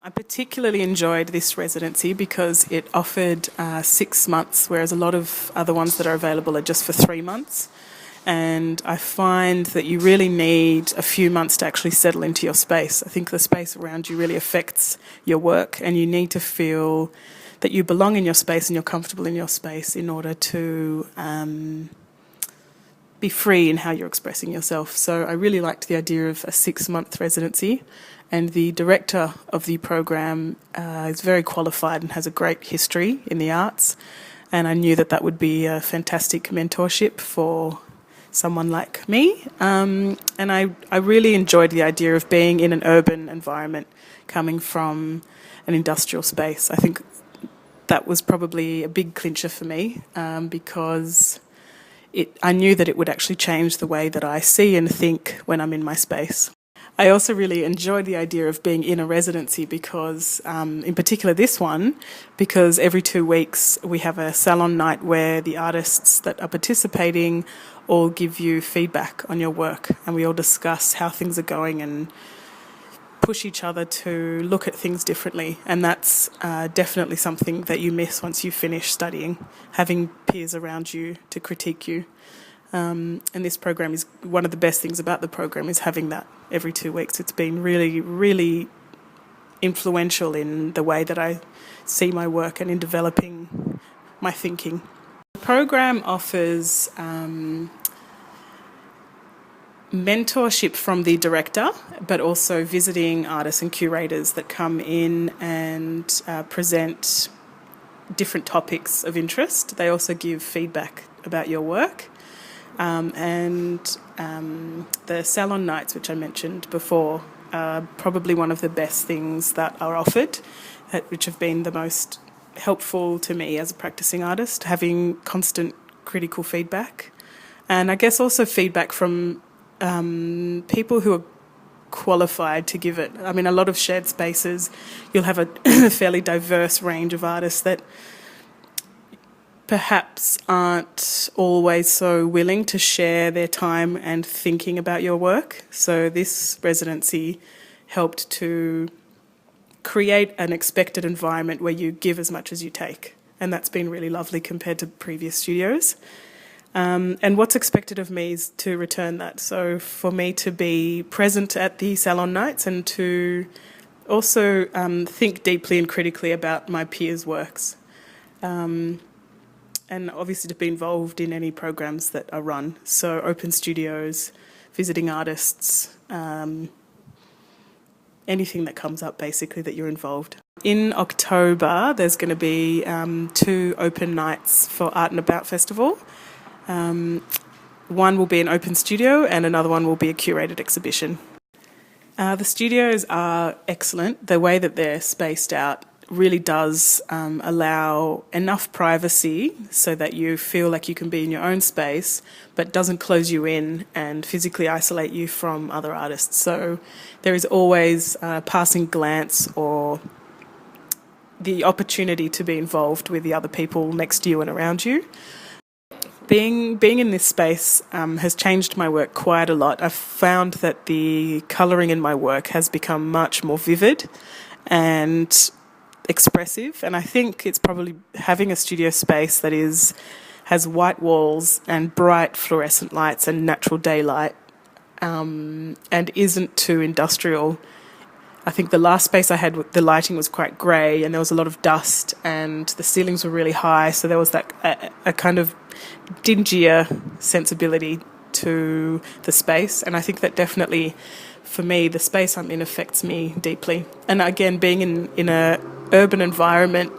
I particularly enjoyed this residency because it offered 6 months, whereas a lot of other ones that are available are just for 3 months. And I find that you really need a few months to actually settle into your space. I think the space around you really affects your work, and you need to feel that you belong in your space and you're comfortable in your space in order to be free in how you're expressing yourself. So I really liked the idea of a 6-month residency, and the director of the program is very qualified and has a great history in the arts, and I knew that that would be a fantastic mentorship for someone like me. And I really enjoyed the idea of being in an urban environment coming from an industrial space. I think that was probably a big clincher for me because I knew that it would actually change the way that I see and think when I'm in my space. I also really enjoyed the idea of being in a residency because, in particular this one, because every 2 weeks we have a salon night where the artists that are participating all give you feedback on your work, and we all discuss how things are going and push each other to look at things differently. And that's definitely something that you miss once you finish studying, having peers around you to critique you. And this program is one of the best things about the program is having that every 2 weeks. It's been really, really influential in the way that I see my work and in developing my thinking. The program offers mentorship from the director, but also visiting artists and curators that come in and present different topics of interest. They also give feedback about your work. The salon nights, which I mentioned before, are probably one of the best things that are offered, which have been the most helpful to me as a practicing artist, having constant critical feedback. And I guess also feedback from people who are qualified to give it. I mean, a lot of shared spaces, you'll have a fairly diverse range of artists that perhaps aren't always so willing to share their time and thinking about your work. So this residency helped to create an expected environment where you give as much as you take. And that's been really lovely compared to previous studios. And what's expected of me is to return that. So for me to be present at the salon nights and to also think deeply and critically about my peers' works. And obviously to be involved in any programs that are run. So open studios, visiting artists, anything that comes up basically that you're involved. In October, there's going to be 2 open nights for Art and About Festival. One will be an open studio and another one will be a curated exhibition. The studios are excellent. The way that they're spaced out really does allow enough privacy so that you feel like you can be in your own space, but doesn't close you in and physically isolate you from other artists. So there is always a passing glance or the opportunity to be involved with the other people next to you and around you. Being in this space has changed my work quite a lot. I've found that the colouring in my work has become much more vivid and expressive, and I think it's probably having a studio space that has white walls and bright fluorescent lights and natural daylight and isn't too industrial. I think the last space I had, the lighting was quite grey and there was a lot of dust and the ceilings were really high, so there was that a kind of dingier sensibility to the space, and I think that definitely for me the space I'm in affects me deeply. And again, being in a urban environment,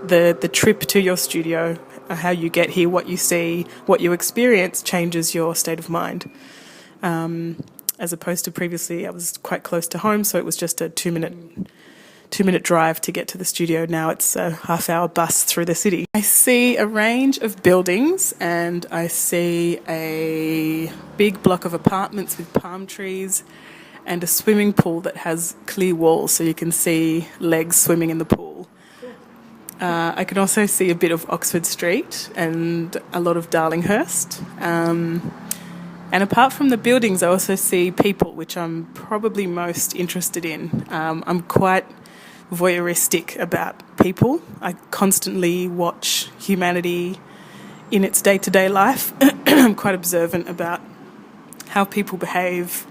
the trip to your studio, how you get here, what you see, what you experience changes your state of mind. As opposed to previously, I was quite close to home, so it was just a 2-minute drive to get to the studio. Now it's a half-hour bus through the city. I see a range of buildings and I see a big block of apartments with palm trees and a swimming pool that has clear walls so you can see legs swimming in the pool. I can also see a bit of Oxford Street and a lot of Darlinghurst. And apart from the buildings, I also see people, which I'm probably most interested in. I'm quite voyeuristic about people. I constantly watch humanity in its day-to-day life. I'm quite observant about how people behave,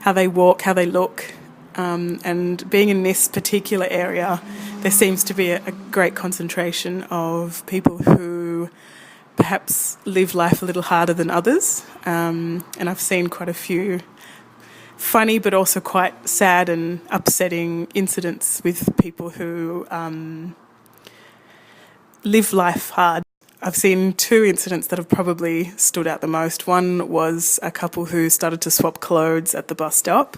how they walk, how they look. And being in this particular area, there seems to be a great concentration of people who perhaps live life a little harder than others. And I've seen quite a few funny but also quite sad and upsetting incidents with people who live life hard. I've seen two incidents that have probably stood out the most. One was a couple who started to swap clothes at the bus stop.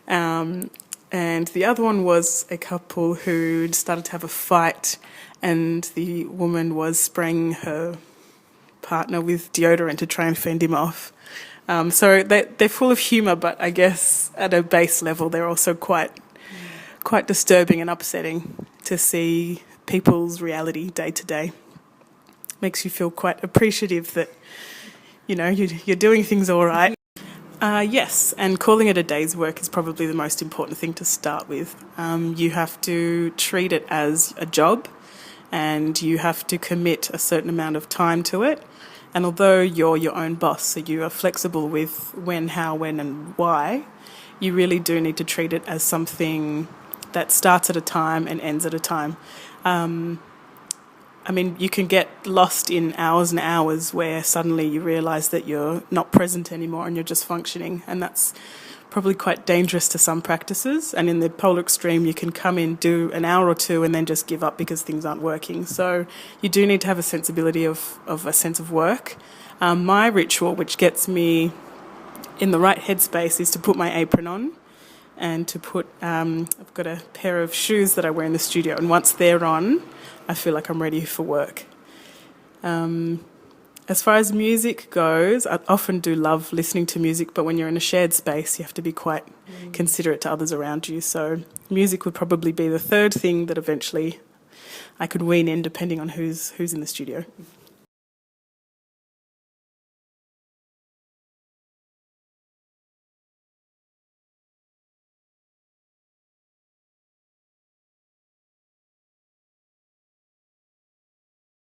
And the other one was a couple who started to have a fight, and the woman was spraying her partner with deodorant to try and fend him off. So they're full of humour, but I guess at a base level they're also quite disturbing and upsetting to see people's reality day to day. Makes you feel quite appreciative that, you're doing things all right. Yes, and calling it a day's work is probably the most important thing to start with. You have to treat it as a job, and you have to commit a certain amount of time to it. And although you're your own boss, so you are flexible with when, how, when and why, you really do need to treat it as something that starts at a time and ends at a time. You can get lost in hours and hours where suddenly you realise that you're not present anymore and you're just functioning, and that's probably quite dangerous to some practices. And in the polar extreme, you can come in, do an hour or two and then just give up because things aren't working. So you do need to have a sensibility of a sense of work. My ritual, which gets me in the right headspace, is to put my apron on and to put, I've got a pair of shoes that I wear in the studio, and once they're on, I feel like I'm ready for work. As far as music goes, I often do love listening to music, but when you're in a shared space, you have to be quite considerate to others around you. So music would probably be the third thing that eventually I could wean in, depending on who's in the studio.